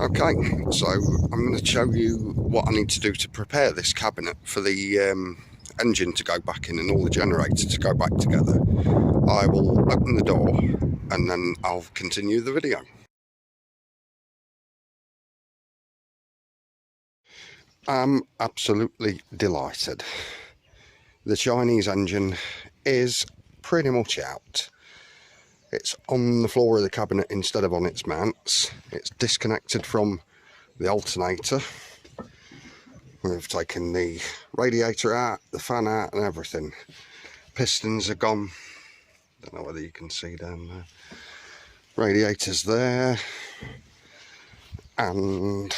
Okay, so I'm going to show you what I need to do to prepare this cabinet for the engine to go back in and all the generators to go back together. I will open the door and then I'll continue the video. I'm absolutely delighted. The Chinese engine is pretty much out. It's on the floor of the cabinet instead of on its mounts. It's disconnected from the alternator. We've taken the radiator out, the fan out and everything. Pistons are gone. Don't know whether you can see down there. Radiator's there. And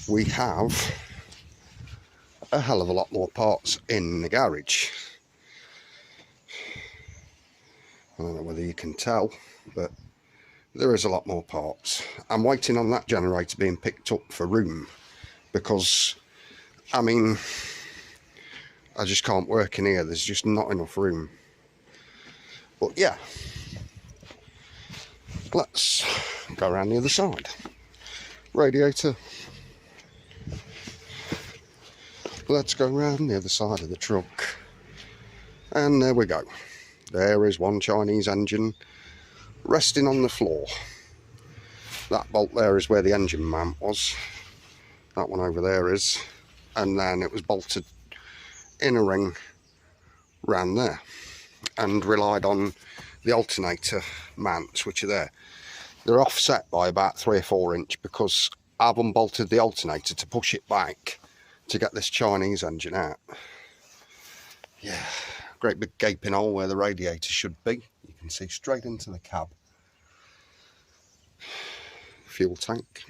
we have a hell of a lot more parts in the garage. I don't know whether you can tell, but there is a lot more parts. I'm waiting on that generator being picked up for room because, I mean, I just can't work in here. There's just not enough room. But yeah, let's go around the other side. Radiator. Let's go around the other side of the truck. And there we go. There is one Chinese engine resting on the floor. That bolt there is where the engine mount was. That one over there is. And then it was bolted in a ring round there and relied on the alternator mounts, which are there. They're offset by about 3 or 4 inch because I've unbolted the alternator to push it back to get this Chinese engine out. Yeah. Great big gaping hole where the radiator should be. You can see straight into the cab. Fuel tank.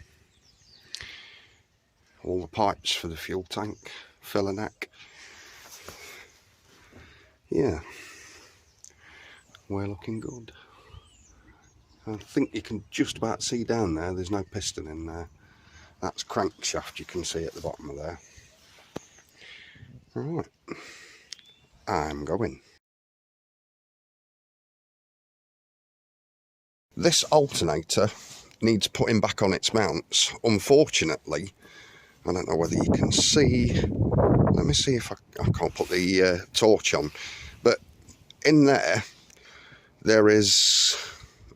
All the pipes for the fuel tank. Filler neck. Yeah. We're looking good. I think you can just about see down there. There's no piston in there. That's crankshaft you can see at the bottom of there. Right. I'm going. This alternator needs putting back on its mounts. Unfortunately, I don't know whether you can see. Let me see if I can't put the torch on. But in there is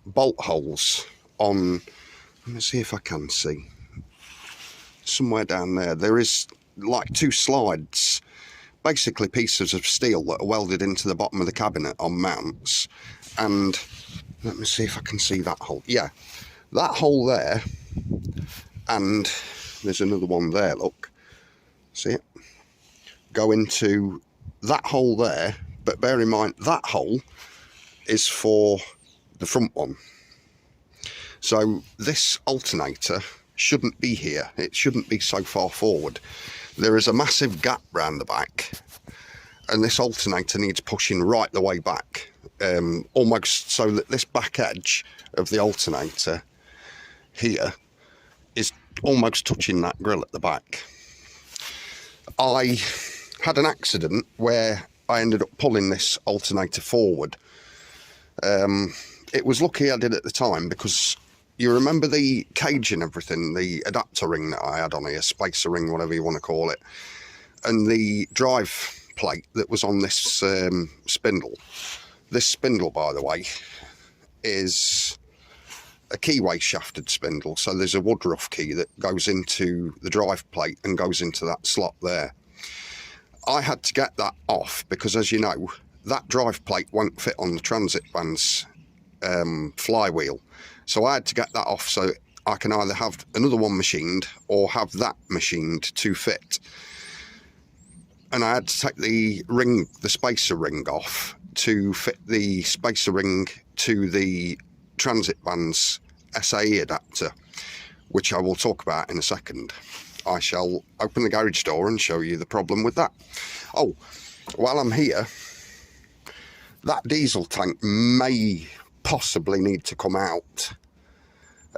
bolt holes on. Let me see if I can see. Somewhere down there, there is like 2 slides. Basically pieces of steel that are welded into the bottom of the cabinet on mounts. And let me see if I can see that hole. Yeah, that hole there, and there's another one there, look. See it? Go into that hole there, but bear in mind that hole is for the front one. So this alternator shouldn't be here. It shouldn't be so far forward. There is a massive gap round the back, and this alternator needs pushing right the way back, almost so that this back edge of the alternator here is almost touching that grill at the back. I had an accident where I ended up pulling this alternator forward. It was lucky I did at the time because you remember the cage and everything, the adapter ring that I had on here, spacer ring, whatever you want to call it, and the drive plate that was on this spindle. This spindle, by the way, is a keyway shafted spindle, so there's a Woodruff key that goes into the drive plate and goes into that slot there. I had to get that off because, as you know, that drive plate won't fit on the transit van's flywheel. So I had to get that off so I can either have another one machined or have that machined to fit. And I had to take the ring, the spacer ring off to fit the spacer ring to the transit van's SAE adapter, which I will talk about in a second. I shall open the garage door and show you the problem with that. Oh, while I'm here, that diesel tank may possibly need to come out.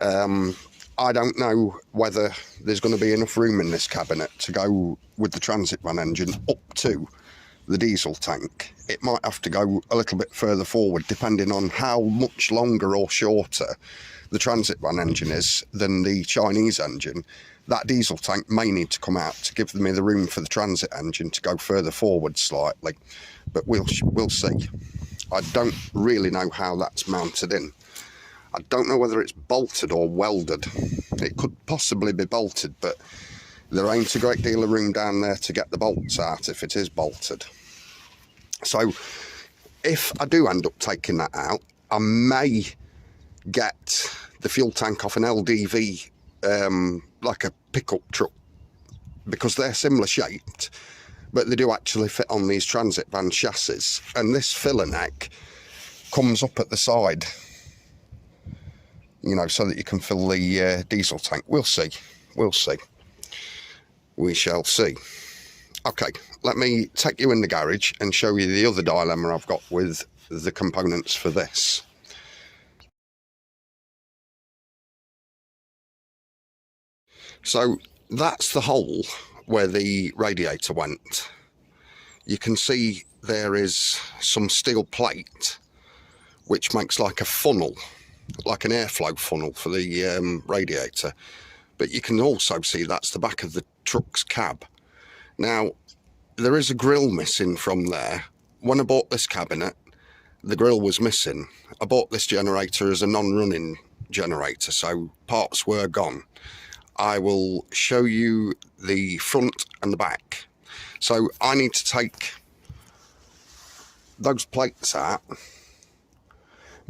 I don't know whether there's going to be enough room in this cabinet to go with the transit van engine up to the diesel tank, it might have to go a little bit further forward depending on how much longer or shorter the transit van engine is than the Chinese engine. That diesel tank may need to come out to give me the room for the transit engine to go further forward slightly, but we'll see. I don't really know how that's mounted in. I don't know whether it's bolted or welded. It could possibly be bolted, but there ain't a great deal of room down there to get the bolts out if it is bolted. So if I do end up taking that out, I may get the fuel tank off an LDV, like a pickup truck, because they're similar shaped, but they do actually fit on these transit van chassis. And this filler neck comes up at the side, you know, so that you can fill the diesel tank. We'll see. We'll see. We shall see. Okay, let me take you in the garage and show you the other dilemma I've got with the components for this. So that's the hole where the radiator went. You can see there is some steel plate which makes like a funnel, like an airflow funnel for the radiator. But you can also see that's the back of the truck's cab. Now, there is a grille missing from there. When I bought this cabinet, the grille was missing. I bought this generator as a non-running generator, so parts were gone. I will show you the front and the back. So I need to take those plates out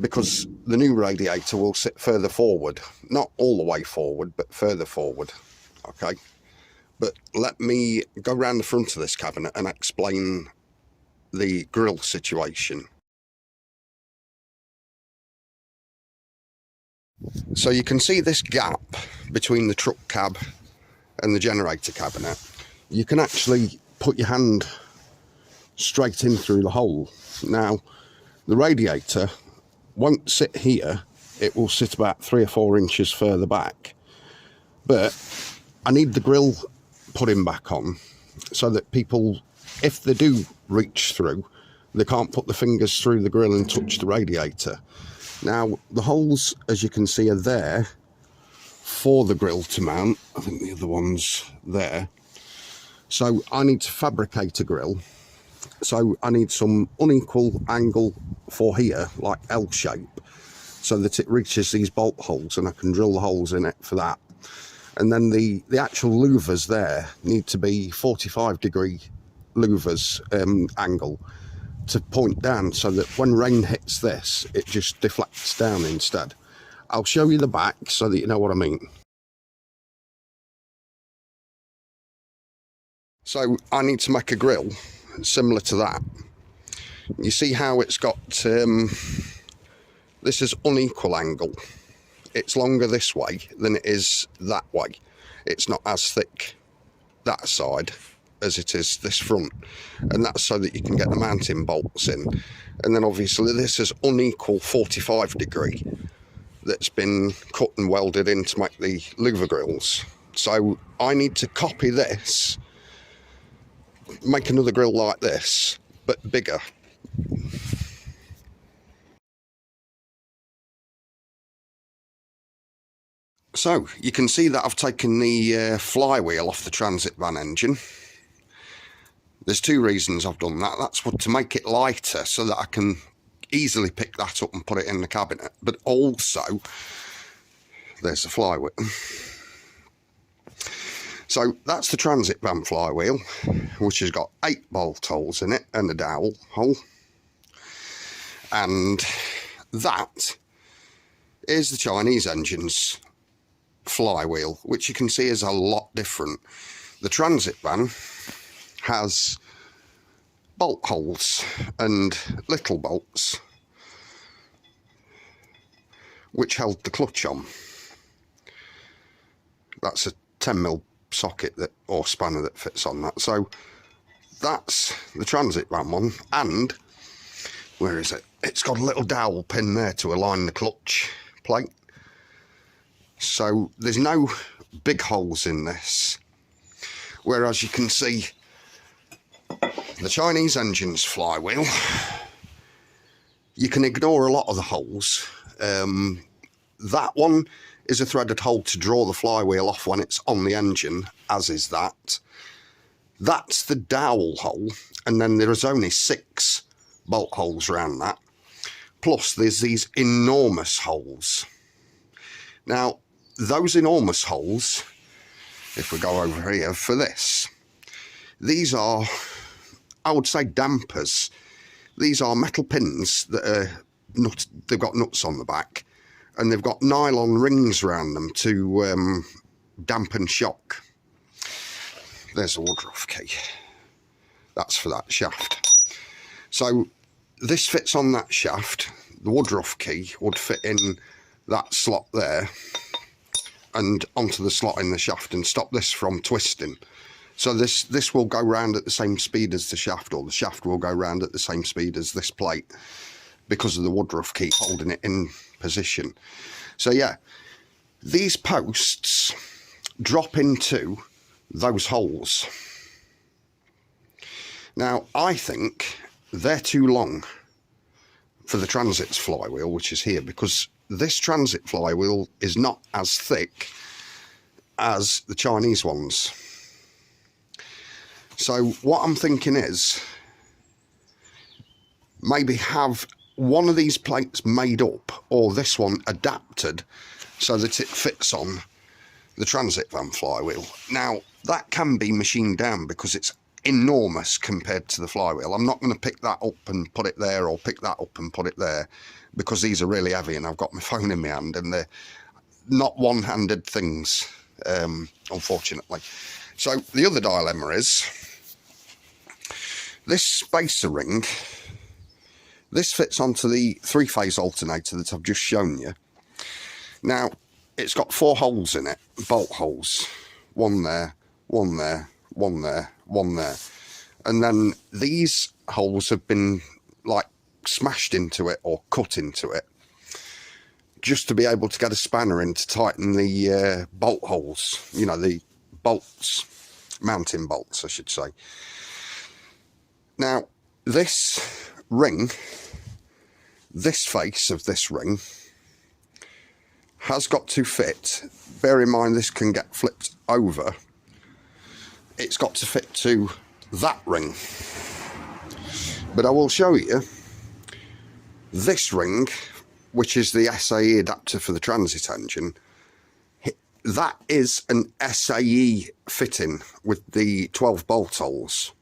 because the new radiator will sit further forward. Not all the way forward, but further forward. Okay. But let me go around the front of this cabinet and explain the grille situation. So you can see this gap between the truck cab and the generator cabinet. You can actually put your hand straight in through the hole. Now, the radiator won't sit here. It will sit about 3 or 4 inches further back. But I need the grille putting back on so that people, if they do reach through, they can't put their fingers through the grille and touch the radiator. Now, the holes, as you can see, are there for the grille to mount. I think the other one's there. So I need to fabricate a grille. So I need some unequal angle for here, like L shape, so that it reaches these bolt holes and I can drill the holes in it for that. And then the actual louvers there need to be 45-degree louvers angle to point down, so that when rain hits this, it just deflects down instead. I'll show you the back so that you know what I mean. So I need to make a grille similar to that. You see how it's got, this is unequal angle. It's longer this way than it is that way. It's not as thick that side as it is this front, and that's so that you can get the mounting bolts in. And then obviously this is unequal 45-degree that's been cut and welded in to make the louver grills. So I need to copy this, make another grill like this, but bigger. So you can see that I've taken the flywheel off the transit van engine. There's 2 reasons I've done that. That's to make it lighter so that I can easily pick that up and put it in the cabinet. But also, there's the flywheel. So that's the transit van flywheel, which has got 8 bolt holes in it and a dowel hole. And that is the Chinese engine's flywheel, which you can see is a lot different. The transit van has bolt holes and little bolts which held the clutch on. That's a 10mm socket that, or spanner, that fits on that. So that's the transit van one. And where is it? It's got a little dowel pin there to align the clutch plate. So there's no big holes in this, whereas you can see the Chinese engine's flywheel, you can ignore a lot of the holes. That one is a threaded hole to draw the flywheel off when it's on the engine, as is that. That's the dowel hole, and then there is only 6 bolt holes around that. Plus there's these enormous holes. Now, those enormous holes, if we go over here for this, these are, I would say, dampers. These are metal pins that are they've got nuts on the back, and they've got nylon rings around them to dampen shock. There's a Woodruff key. That's for that shaft. So this fits on that shaft. The Woodruff key would fit in that slot there and onto the slot in the shaft and stop this from twisting. So this will go round at the same speed as the shaft, or the shaft will go round at the same speed as this plate, because of the Woodruff key holding it in position. So yeah, these posts drop into those holes. Now, I think they're too long for the Transit's flywheel, which is here, because this Transit flywheel is not as thick as the Chinese ones. So what I'm thinking is maybe have one of these plates made up, or this one adapted so that it fits on the Transit van flywheel. Now, that can be machined down because it's enormous compared to the flywheel. I'm not going to pick that up and put it there, or pick that up and put it there, because these are really heavy and I've got my phone in my hand, and they're not one-handed things, unfortunately. So the other dilemma is this spacer ring. This fits onto the 3-phase alternator that I've just shown you. Now, it's got 4 holes in it, bolt holes. One there, one there, one there, one there. And then these holes have been like smashed into it or cut into it, just to be able to get a spanner in to tighten the bolt holes. You know, the bolts, mounting bolts, I should say. Now, this ring, this face of this ring, has got to fit. Bear in mind, this can get flipped over. It's got to fit to that ring. But I will show you this ring, which is the SAE adapter for the Transit engine. That is an SAE fitting with the 12 bolt holes.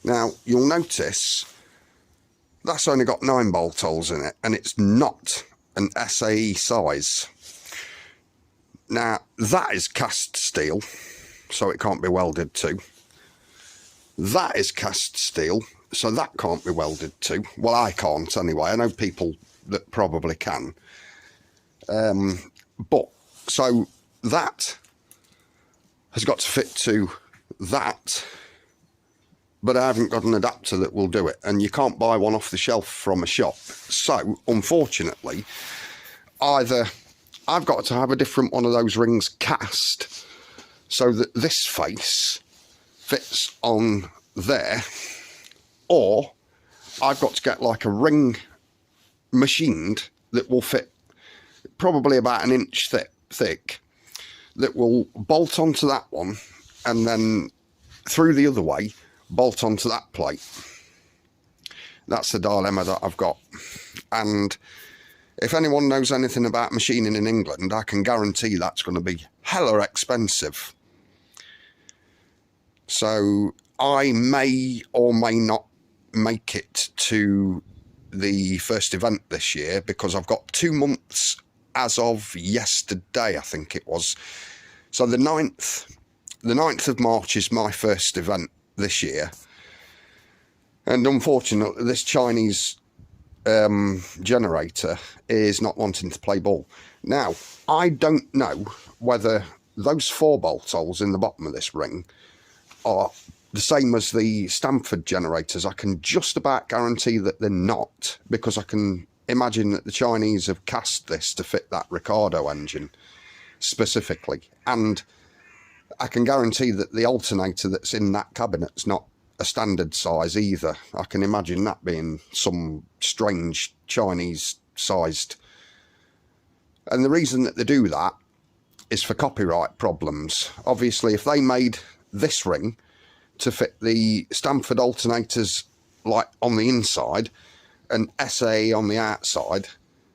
Now, you'll notice that's only got 9 bolt holes in it, and it's not an SAE size. Now, that is cast steel, so it can't be welded to. That is cast steel, so that can't be welded to. Well, I can't anyway. I know people that probably can. But, so that has got to fit to that, but I haven't got an adapter that will do it, and you can't buy one off the shelf from a shop. So, unfortunately, either I've got to have a different one of those rings cast so that this face fits on there, or I've got to get like a ring machined that will fit probably about 1 inch thick, that will bolt onto that one, and then through the other way bolt onto that plate. That's the dilemma that I've got. And if anyone knows anything about machining in England, I can guarantee that's going to be hella expensive. So I may or may not make it to the first event this year, because I've got 2 months as of yesterday, I think it was. So the 9th of March is my first event this year, and unfortunately this Chinese generator is not wanting to play ball. Now, I don't know whether those 4 bolt holes in the bottom of this ring are the same as the Stamford generators. I can just about guarantee that they're not, because I can imagine that the Chinese have cast this to fit that Ricardo engine specifically, and I can guarantee that the alternator that's in that cabinet's not a standard size either. I can imagine that being some strange Chinese sized. And the reason that they do that is for copyright problems. Obviously, if they made this ring to fit the Stamford alternators like on the inside and SA on the outside,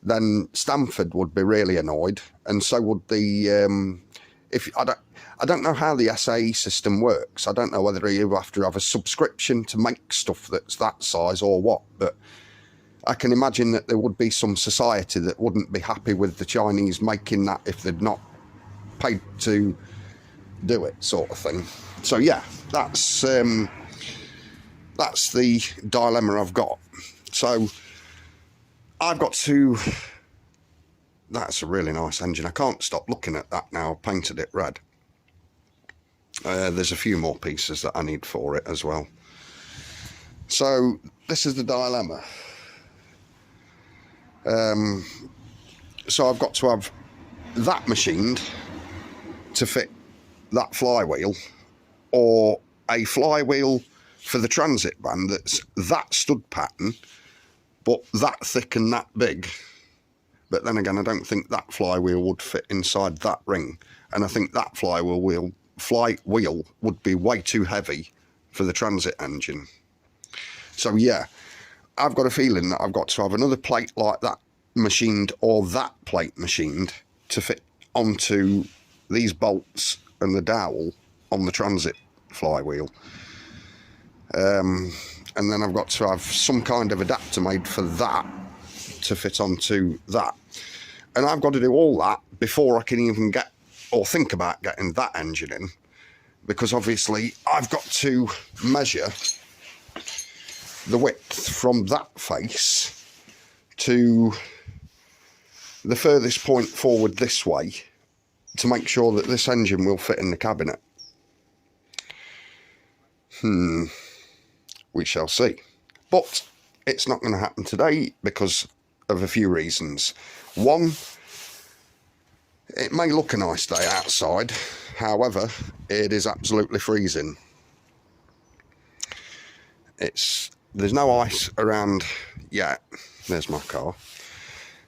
then Stamford would be really annoyed, and so would the I don't know how the SAE system works. I don't know whether you have to have a subscription to make stuff that's that size or what, but I can imagine that there would be some society that wouldn't be happy with the Chinese making that if they'd not paid to do it, sort of thing. So yeah, that's the dilemma I've got. So I've got to... That's a really nice engine. I can't stop looking at that now. I've painted it red. There's a few more pieces that I need for it as well. So this is the dilemma. So I've got to have that machined to fit that flywheel, or a flywheel for the transit van that's that stud pattern but that thick and that big. But then again, I don't think that flywheel would fit inside that ring, and I think that flywheel would be way too heavy for the transit engine. So yeah, I've got a feeling that I've got to have another plate like that machined, or that plate machined to fit onto these bolts and the dowel on the transit flywheel. And then I've got to have some kind of adapter made for that to fit onto that. And I've got to do all that before I can even get or think about getting that engine in, because obviously I've got to measure the width from that face to the furthest point forward this way to make sure that this engine will fit in the cabinet. We shall see. But it's not going to happen today because of a few reasons. One, it may look a nice day outside, however, it is absolutely freezing. There's no ice around yet. There's my car.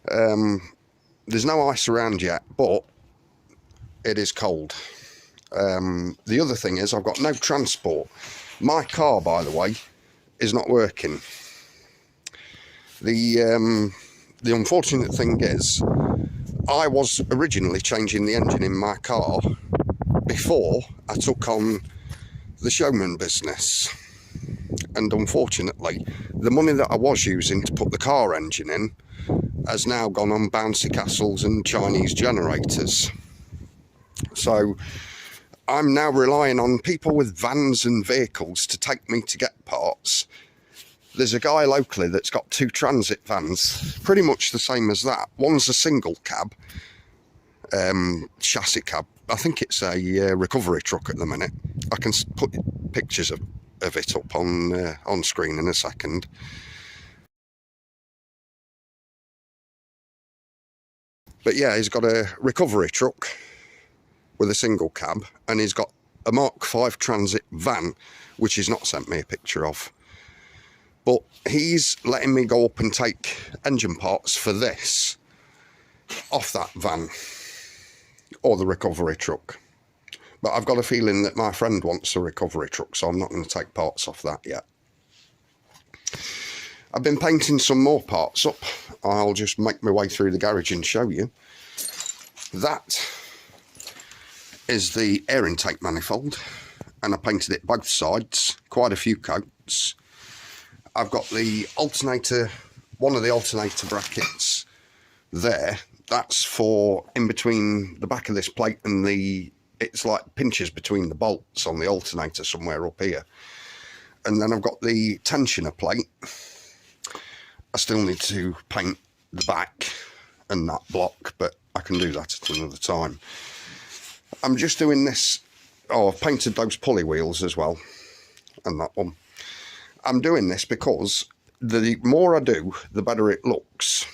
There's no ice around yet, but it is cold. The other thing is I've got no transport. My car, by the way, is not working. The unfortunate thing is, I was originally changing the engine in my car before I took on the showman business, and unfortunately the money that I was using to put the car engine in has now gone on bouncy castles and Chinese generators. So I'm now relying on people with vans and vehicles to take me to get parts. There's a guy locally that's got 2 transit vans, pretty much the same as that. One's a single cab, chassis cab. I think it's a recovery truck at the minute. I can put pictures of it up on screen in a second. But yeah, he's got a recovery truck with a single cab, and he's got a Mark V transit van, which he's not sent me a picture of. But he's letting me go up and take engine parts for this off that van, or the recovery truck. But I've got a feeling that my friend wants a recovery truck, so I'm not going to take parts off that yet. I've been painting some more parts up. I'll just make my way through the garage and show you. That is the air intake manifold, and I painted it both sides, quite a few coats. I've got the alternator, one of the alternator brackets there. That's for in between the back of this plate and it's like pinches between the bolts on the alternator somewhere up here. And then I've got the tensioner plate. I still need to paint the back and that block, but I can do that at another time. I'm just doing this. Oh, I've painted those pulley wheels as well, and that one. I'm doing this because the more I do, the better it looks.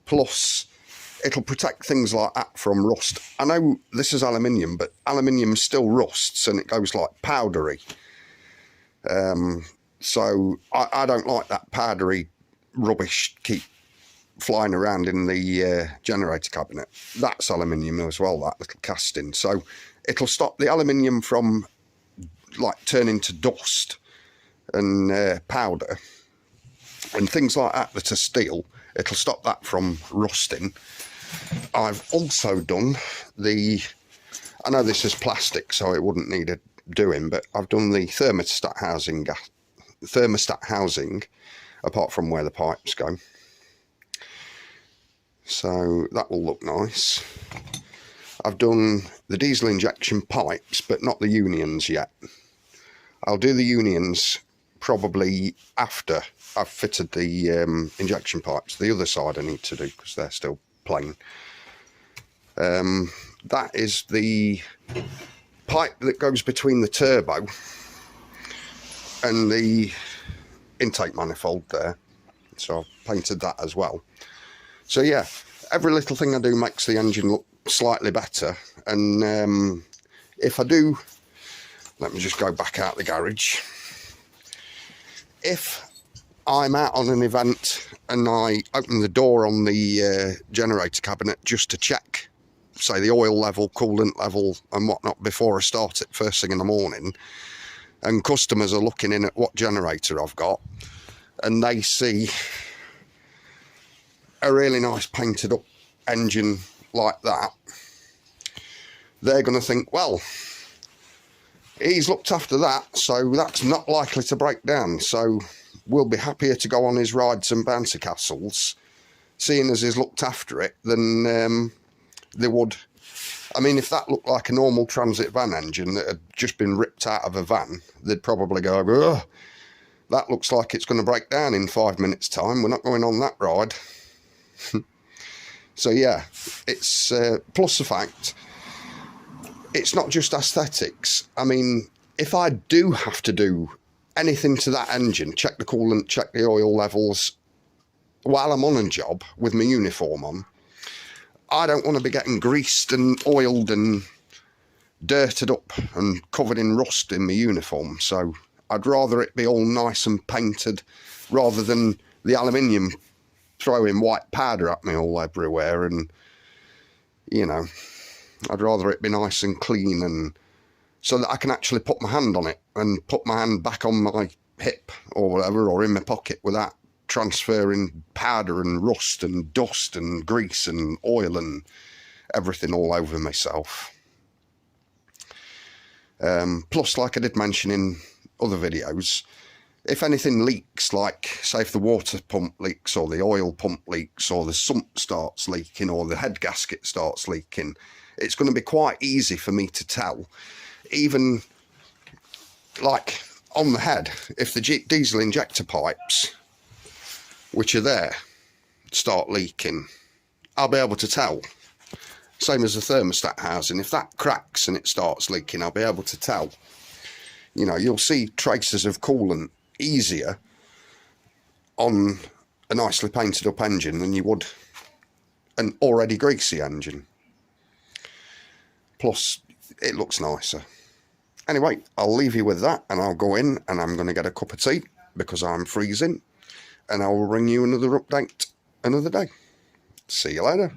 Plus, it'll protect things like that from rust. I know this is aluminium, but aluminium still rusts and it goes like powdery. So I don't like that powdery rubbish keep flying around in the generator cabinet. That's aluminium as well, that little casting. So it'll stop the aluminium from like turning to dust and powder and things like that are steel. It'll stop that from rusting. I've also done I know this is plastic, so it wouldn't need a doing, but I've done the thermostat housing apart from where the pipes go. So that will look nice. I've done the diesel injection pipes, but not the unions yet. I'll do the unions probably after I've fitted the injection pipes. The other side I need to do because they're still plain. That is the pipe that goes between the turbo and the intake manifold there. So I've painted that as well. So yeah, every little thing I do makes the engine look slightly better. And if I do, let me just go back out the garage. If I'm out on an event and I open the door on the generator cabinet just to check, say, the oil level, coolant level and whatnot before I start it first thing in the morning, and customers are looking in at what generator I've got and they see a really nice painted up engine like that, they're going to think, well, he's looked after that, so that's not likely to break down, so we'll be happier to go on his rides and bouncy castles seeing as he's looked after it than they would. I mean, if that looked like a normal transit van engine that had just been ripped out of a van, they'd probably go, ugh, that looks like it's going to break down in 5 minutes time, we're not going on that ride. So yeah, it's plus the fact it's not just aesthetics. I mean, if I do have to do anything to that engine, check the coolant, check the oil levels while I'm on a job with my uniform on, I don't want to be getting greased and oiled and dirted up and covered in rust in my uniform. So I'd rather it be all nice and painted rather than the aluminium throwing white powder at me all everywhere. And, you know, I'd rather it be nice and clean, and so that I can actually put my hand on it and put my hand back on my hip or whatever, or in my pocket, without transferring powder and rust and dust and grease and oil and everything all over myself. Plus, like I did mention in other videos, if anything leaks, like say if the water pump leaks or the oil pump leaks or the sump starts leaking or the head gasket starts leaking, it's going to be quite easy for me to tell. Even like on the head, if the diesel injector pipes, which are there, start leaking, I'll be able to tell. Same as the thermostat housing, if that cracks and it starts leaking, I'll be able to tell. You know, you'll see traces of coolant easier on a nicely painted up engine than you would an already greasy engine. Plus, it looks nicer. Anyway, I'll leave you with that, and I'll go in and I'm going to get a cup of tea because I'm freezing, and I will bring you another update another day. See you later.